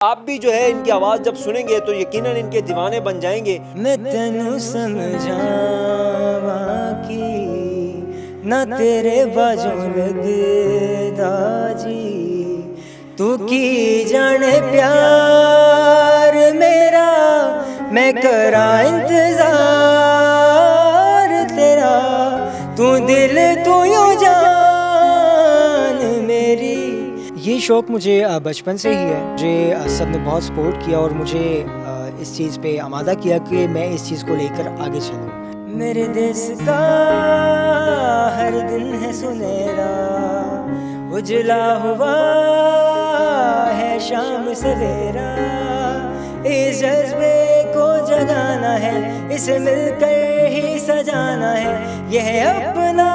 आप भी जो है इनकी आवाज़ जब सुनेंगे तो यकीनन इनके दीवाने बन जाएंगे। मैं तेनू समझावा की ना तेरे बाजों लगदा जी, तू की जाने प्यार मेरा, मैं करा इंतजार तेरा, तू दिल तू यूं जान मेरी। ये शौक़ मुझे बचपन से ही है। मुझे सब ने बहुत सपोर्ट किया और मुझे इस चीज़ पे आमादा किया कि मैं इस चीज़ को लेकर आगे चलूँ। मेरे देश का हर दिन है सुनहरा, उजला हुआ है शाम सवेरा, इस जज्बे को जगाना है, इसे मिलकर ही सजाना है, यह है अपना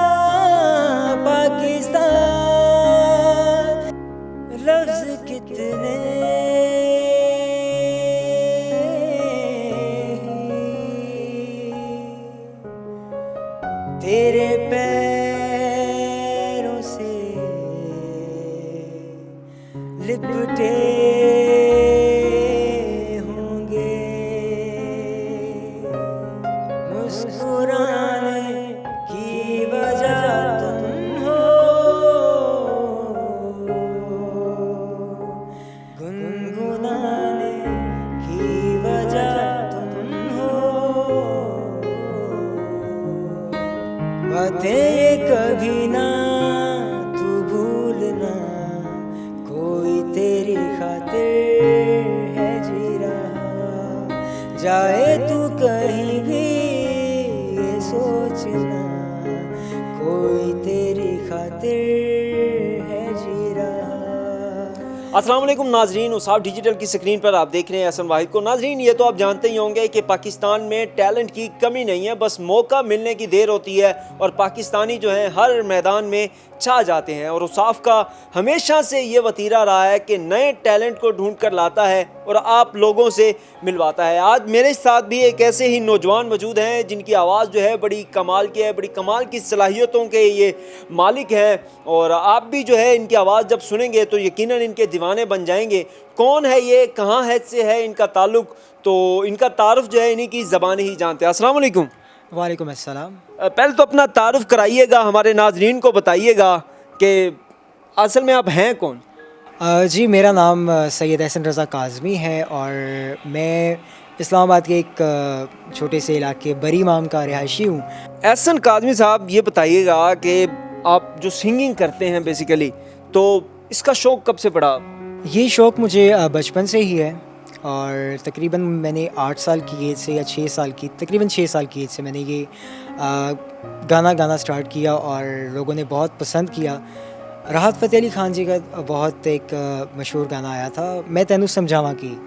पाकिस्तान। लफ्ज़ कितने तेरे पैरों से लिपटे होंगे, मुस्कुराने की वजह तुम हो, गुनगुनाने की वजह तुम हो। बातें ये कभी ना तू भूलना, कोई तेरी खातिर है जी रहा, जाए तू कहीं भी ये सोचना, कोई तेरी खातिर है जी रहा। अस्सलाम वालेकुम नाजरीन, उसाफ डिजिटल की स्क्रीन पर आप देख रहे हैं एहसन वाहिद को। नाजरीन, ये तो आप जानते ही होंगे कि पाकिस्तान में टैलेंट की कमी नहीं है, बस मौका मिलने की देर होती है और पाकिस्तानी जो हैं हर मैदान में छा जाते हैं। और उसाफ का हमेशा से ये वतीरा रहा है कि नए टैलेंट को ढूंढ कर लाता है और आप लोगों से मिलवाता है। आज मेरे साथ भी एक ऐसे ही नौजवान मौजूद हैं जिनकी आवाज़ जो है बड़ी कमाल की है, बड़ी कमाल की सलाहियतों के ये मालिक हैं, और आप भी जो है इनकी आवाज़ जब सुनेंगे तो यकीनन इनके दीवाने बन जाएंगे। कौन है ये, कहाँ है से है इनका ताल्लुक़, तो इनका तारुफ जो है इन्हीं की ज़बान ही जानते हैं। अस्सलाम वालेकुम। वालेकुम अस्सलाम। पहले तो अपना तारुफ कराइएगा, हमारे नाजरीन को बताइएगा कि असल में आप हैं कौन। जी, मेरा नाम सैयद एहसन रज़ा काज़मी है और मैं इस्लामाबाद के एक छोटे से इलाके बरी इमाम का रिहायशी हूँ। एहसन काज़मी साहब, ये बताइएगा कि आप जो सिंगिंग करते हैं बेसिकली, तो इसका शौक़ कब से पड़ा? ये शौक़ मुझे बचपन से ही है और तकरीबन मैंने 8 साल की एज से या 6 साल की, तकरीबन 6 साल की एज से मैंने ये गाना गाना स्टार्ट किया और लोगों ने बहुत पसंद किया। राहत फ़तेह अली ख़ान जी का बहुत एक मशहूर गाना आया था, मैं तेनू समझावा की,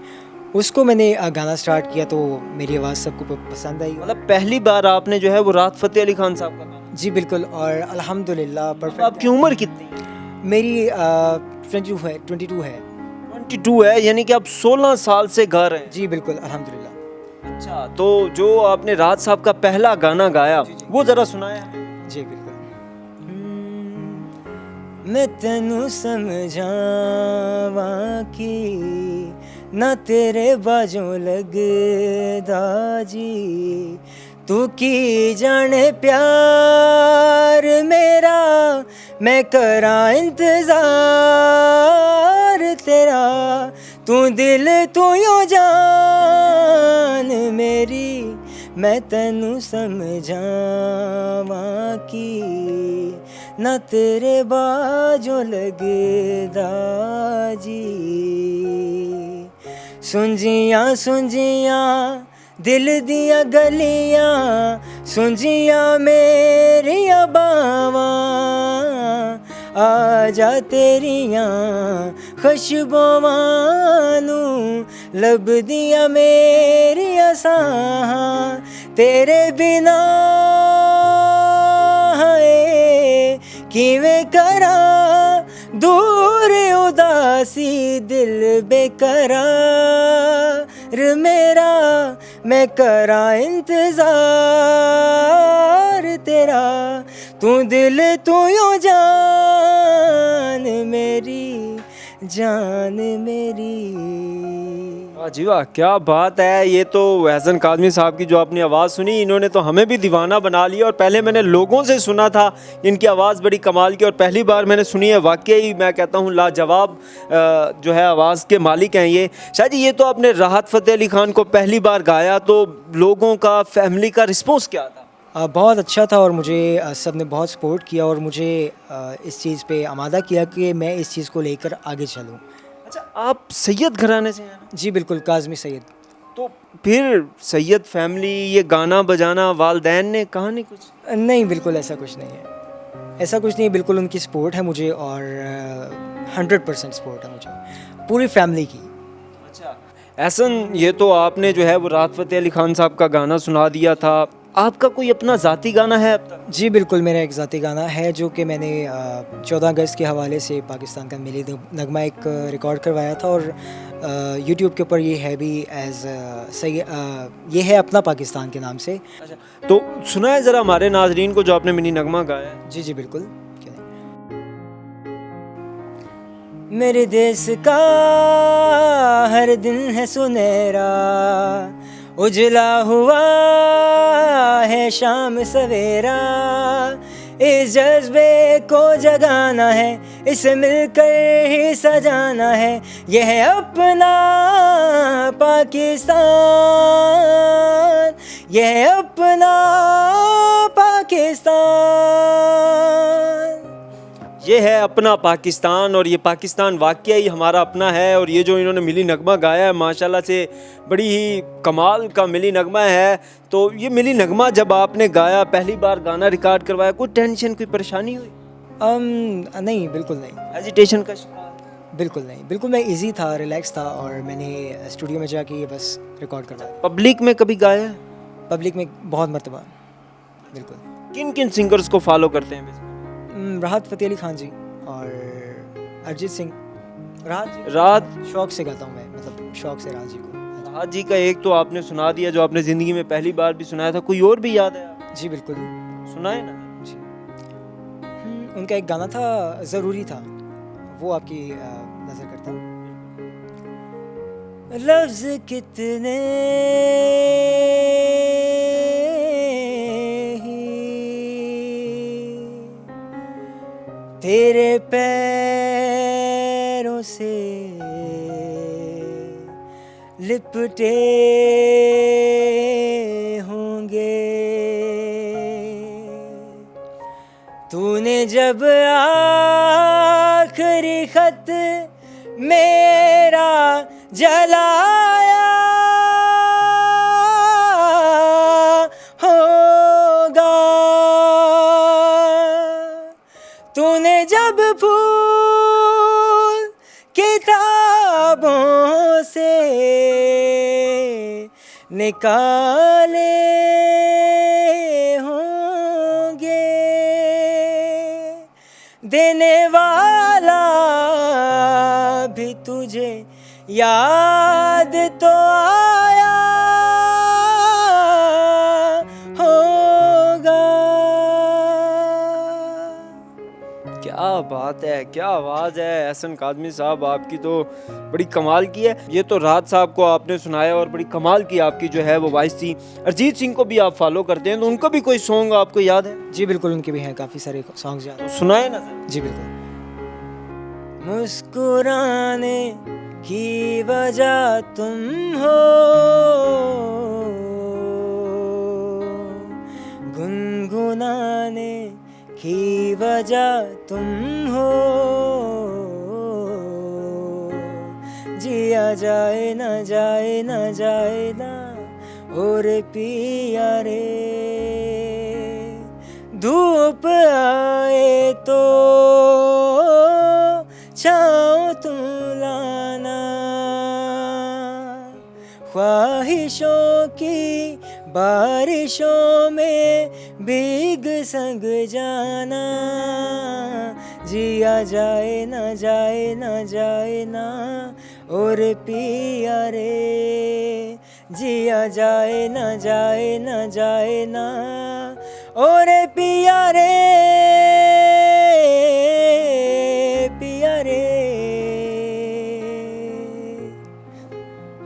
उसको मैंने गाना स्टार्ट किया तो मेरी आवाज़ सबको पसंद आई। मतलब पहली बार आपने जो है वो राहत फ़तेह अली ख़ान साहब का गाना? जी बिल्कुल, और अल्हम्दुलिल्लाह परफेक्ट। आपकी उम्र कितनी है? मेरी 22 है। 22 है, यानी कि आप 16 साल से गा रहे हैं? जी बिल्कुल, अल्हम्दुलिल्लाह। अच्छा, तो जो आपने राहत साहब का पहला गाना गाया वो ज़रा सुनाया। जी बिल्कुल। मैं तेनू समझावा की ना तेरे बाजों लगदा जी, तू की जाने प्यार मेरा, मैं करा इंतजार तेरा, तू दिल तू यूं जान मेरी, मैं तेनू समझावा की ना तेरे बाजों लगदा जी। सुंजियां सुंजियां दिल दिया गलियां, सुंजियां मेरिया बावां, आजा तेरियां खुशबुआं नू लब दिया मेरिया साहां, तेरे बिना किवें करा दूर उदासी दिल बेकरार मेरा, मैं करा इंतजार तेरा, तू दिल तू यूं जान मेरी, जान मेरी। वाह जी वाह, क्या बात है। ये तो एहसन काज़मी साहब की जो आपने आवाज़ सुनी, इन्होंने तो हमें भी दीवाना बना लिया। और पहले मैंने लोगों से सुना था इनकी आवाज़ बड़ी कमाल की, और पहली बार मैंने सुनी है। वाकई मैं कहता हूँ लाजवाब जो है आवाज़ के मालिक हैं ये। शायद ये तो आपने राहत फ़तेह अली खान को पहली बार गाया, तो लोगों का, फैमिली का रिस्पॉन्स क्या था? बहुत अच्छा था और मुझे सब ने बहुत सपोर्ट किया और मुझे इस चीज़ पे आमादा किया कि मैं इस चीज़ को लेकर आगे चलूँ। अच्छा, आप सैयद घराने से हैं ना? जी बिल्कुल, काज़मी सैयद। तो फिर सैयद फैमिली, ये गाना बजाना, वालदैन ने कहा नहीं कुछ? नहीं, बिल्कुल ऐसा कुछ नहीं है। ऐसा कुछ नहीं, बिल्कुल उनकी सपोर्ट है मुझे और 100% सपोर्ट है मुझे पूरी फैमिली की। अच्छा एहसन, ये तो आपने जो है वो राहत फ़तेह अली खान साहब का गाना सुना दिया था। आपका कोई अपना ज़ाती गाना है अब तक? जी बिल्कुल, मेरा एक ज़ाती गाना है जो कि मैंने 14 अगस्त के हवाले से पाकिस्तान का मिली नगमा एक रिकॉर्ड करवाया था और यूट्यूब के ऊपर ये है भी एज सही, ये है अपना पाकिस्तान के नाम से। अच्छा, तो सुनाए ज़रा हमारे नाजरीन को जो आपने मिनी नगमा गाया है। जी जी बिल्कुल, क्यों नहीं। मेरे देश का हर दिन है सुनहरा, उजला हुआ है शाम सवेरा, इस जज्बे को जगाना है, इसे मिलकर ही सजाना है, यह है अपना पाकिस्तान, यह है अपना पाकिस्तान। ये है अपना पाकिस्तान, और ये पाकिस्तान वाकई ही हमारा अपना है। और ये जो इन्होंने मिली नगमा गाया है माशाल्लाह से बड़ी ही कमाल का मिली नगमा है। तो ये मिली नगमा जब आपने गाया, पहली बार गाना रिकॉर्ड करवाया, कोई टेंशन, कोई परेशानी हुई? नहीं, बिल्कुल नहीं, हेजिटेशन का शिकार? बिल्कुल नहीं, बिल्कुल मैं इजी था, रिलैक्स था और मैंने स्टूडियो में जाके ये बस रिकॉर्ड करवाया। पब्लिक में कभी गाया है? पब्लिक में बहुत मरतबा, बिल्कुल। किन किन सिंगर्स को फॉलो करते हैं वैसे? राहत फ़तेह अली खान जी और अरिजीत सिंह। राहत शौक से गाता हूँ मैं, मतलब शौक से राहत जी को। राहत जी का एक तो आपने सुना दिया जो आपने ज़िंदगी में पहली बार भी सुनाया था, कोई और भी याद है आपको? जी बिल्कुल, सुनाए ना। जी। उनका एक गाना था ज़रूरी था, वो आपकी नज़र करता हूँ। लफ्ज़ कितने तेरे पैरों से लिपटे होंगे, तूने जब आखिरी खत मेरा जलाया होगा, तूने जब फूल किताबों से निकाले होंगे, देने वाला भी तुझे याद तो आया होगा। क्या बात है, क्या आवाज़ है एहसन काज़मी साहब, आपकी तो बड़ी कमाल की है। ये तो राहत साहब को आपने सुनाया और बड़ी कमाल की आपकी जो है वो वॉइस थी। अरिजीत सिंह को भी आप फॉलो करते हैं, तो उनका भी कोई सॉन्ग आपको याद है? जी बिल्कुल, उनके भी हैं काफ़ी सारे सॉन्ग्स याद तो सुनाए ना सर। जी बिल्कुल। मुस्कुराने की वजह तुम हो, गुनगुनाने की वजह तुम हो, जिया जाए ना जाए ना जाए ना और पिया रे, धूप आए तो छाँव तुम लाना, ख्वाहिशों की बारिशों में भीग संग जाना, जिया जाए ना जाए ना जाए ना और पिया रे, जिया जाए ना जाए ना जाए ना और पिया रे, पिया रे।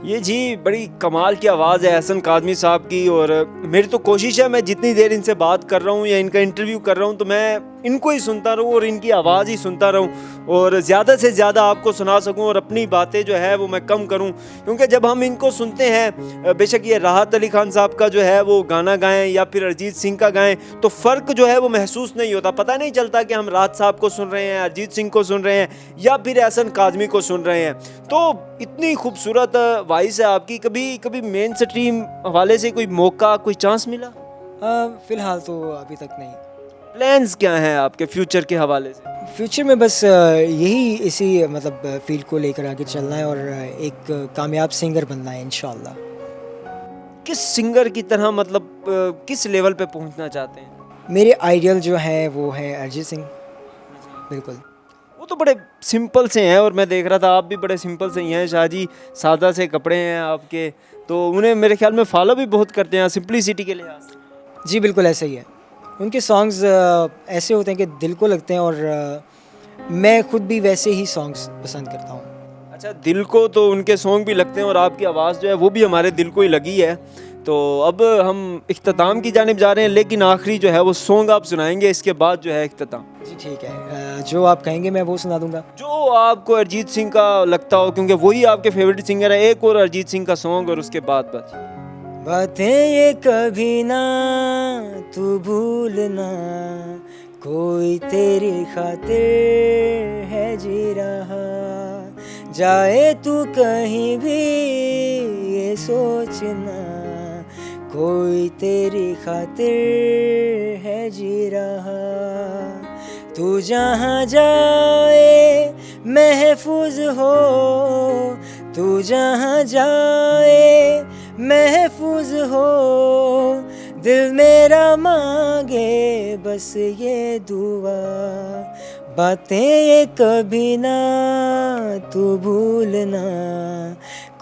ये जी बड़ी कमाल की आवाज़ है एहसन काज़मी साहब की। और मेरी तो कोशिश है मैं जितनी देर इनसे बात कर रहा हूँ या इनका इंटरव्यू कर रहा हूँ तो मैं इनको ही सुनता रहूँ और इनकी आवाज़ ही सुनता रहूँ और ज़्यादा से ज़्यादा आपको सुना सकूँ और अपनी बातें जो है वो मैं कम करूँ। क्योंकि जब हम इनको सुनते हैं, बेशक ये राहत अली खान साहब का जो है वो गाना गाएं या फिर अरिजीत सिंह का गाएं, तो फ़र्क जो है वो महसूस नहीं होता। पता नहीं चलता कि हम राहत साहब को सुन रहे हैं, अरिजीत सिंह को सुन रहे हैं या फिर एहसन काज़मी को सुन रहे हैं। तो इतनी खूबसूरत वॉइस है आपकी। कभी मेन स्ट्रीम हवाले से कोई मौका, कोई चांस मिला? फ़िलहाल तो अभी तक नहीं। प्लान्स क्या हैं आपके फ्यूचर के हवाले से? फ्यूचर में बस यही इसी मतलब फील्ड को लेकर आगे चलना है और एक कामयाब सिंगर बनना है इंशाल्लाह। किस सिंगर की तरह, मतलब किस लेवल पे पहुंचना चाहते हैं? मेरे आइडियल जो है वो है अरिजीत सिंह। बिल्कुल। वो तो बड़े सिंपल से हैं और मैं देख रहा था आप भी बड़े सिंपल से ही हैं। शाहजी सादा से कपड़े हैं आपके, तो उन्हें मेरे ख्याल में फॉलो भी बहुत करते हैं सिंपलिसिटी के लिहाज से। जी बिल्कुल ऐसा ही है। उनके सॉन्ग्स ऐसे होते हैं कि दिल को लगते हैं और मैं खुद भी वैसे ही सॉन्ग्स पसंद करता हूँ। अच्छा, दिल को तो उनके सॉन्ग भी लगते हैं और आपकी आवाज़ जो है वो भी हमारे दिल को ही लगी है। तो अब हम इख्तिताम की जानिब जा रहे हैं, लेकिन आखिरी जो है वो सॉन्ग आप सुनाएंगे, इसके बाद जो है इख्तिताम। जी ठीक है, जो आप कहेंगे मैं वो सुना दूंगा। जो आपको अरिजीत सिंह का लगता हो, क्योंकि वही आपके फेवरेट सिंगर है। एक और अरिजीत सिंह का सॉन्ग और उसके बाद बस। बातें ये कभी ना तू भूलना, कोई तेरी खातिर है जी रहा, जाए तू कहीं भी ये सोचना, कोई तेरी खातिर है जी रहा, तू जहाँ जाए महफूज हो, तू जहाँ जाए महफूज हो, दिल मेरा मांगे बस ये दुआ, बातें ये कभी ना तू भूलना,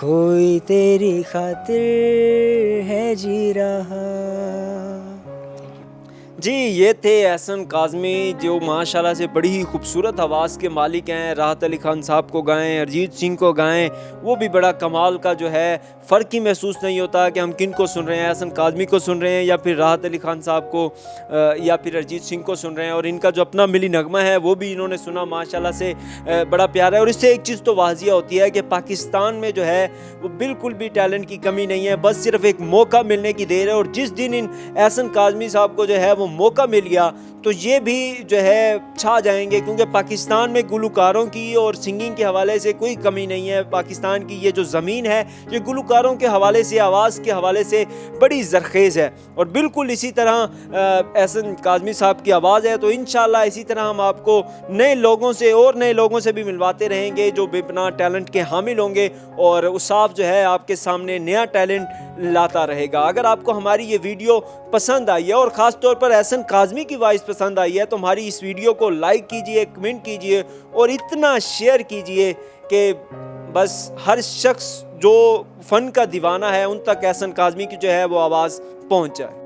कोई तेरी खातिर है जी रहा। जी, ये थे एहसन काज़मी, जो माशाल्लाह से बड़ी ही खूबसूरत आवाज़ के मालिक हैं। राहत अली खान साहब को गाएं, अरिजीत सिंह को गाएं, वो भी बड़ा कमाल का जो है फ़र्क ही महसूस नहीं होता कि हम किन को सुन रहे हैं, एहसन काज़मी को सुन रहे हैं या फिर राहत अली खान साहब को या फिर अरिजीत सिंह को सुन रहे हैं। और इनका जो अपना मिली नगमा है वो भी इन्होंने सुना, माशाल्लाह से बड़ा प्यारा है। और इससे एक चीज़ तो वाज़िया होती है कि पाकिस्तान में जो है वो बिल्कुल भी टैलेंट की कमी नहीं है, बस सिर्फ एक मौका मिलने की देर है। और जिस दिन इन एहसन काज़मी साहब को जो है वो मौका मिल गया तो ये भी जो है छा जाएंगे, क्योंकि पाकिस्तान में गुलकारों की और सिंगिंग के हवाले से कोई कमी नहीं है। पाकिस्तान की ये जो ज़मीन है ये गुलकारों के हवाले से, आवाज़ के हवाले से बड़ी ज़रखेज़ है। और बिल्कुल इसी तरह एहसन काज़मी साहब की आवाज़ है। तो इंशाल्लाह इसी तरह हम आपको नए लोगों से और नए लोगों से भी मिलवाते रहेंगे जो बेपनाह टैलेंट के हामिल होंगे और उसाफ जो है आपके सामने नया टैलेंट लाता रहेगा। अगर आपको हमारी ये वीडियो पसंद आई है और ख़ास तौर पर एहसन काज़मी की वॉइस पसंद आई है तो हमारी इस वीडियो को लाइक कीजिए, कमेंट कीजिए और इतना शेयर कीजिए कि बस हर शख्स जो फ़न का दीवाना है उन तक एहसन काज़मी की जो है वो आवाज़ पहुंच जाए।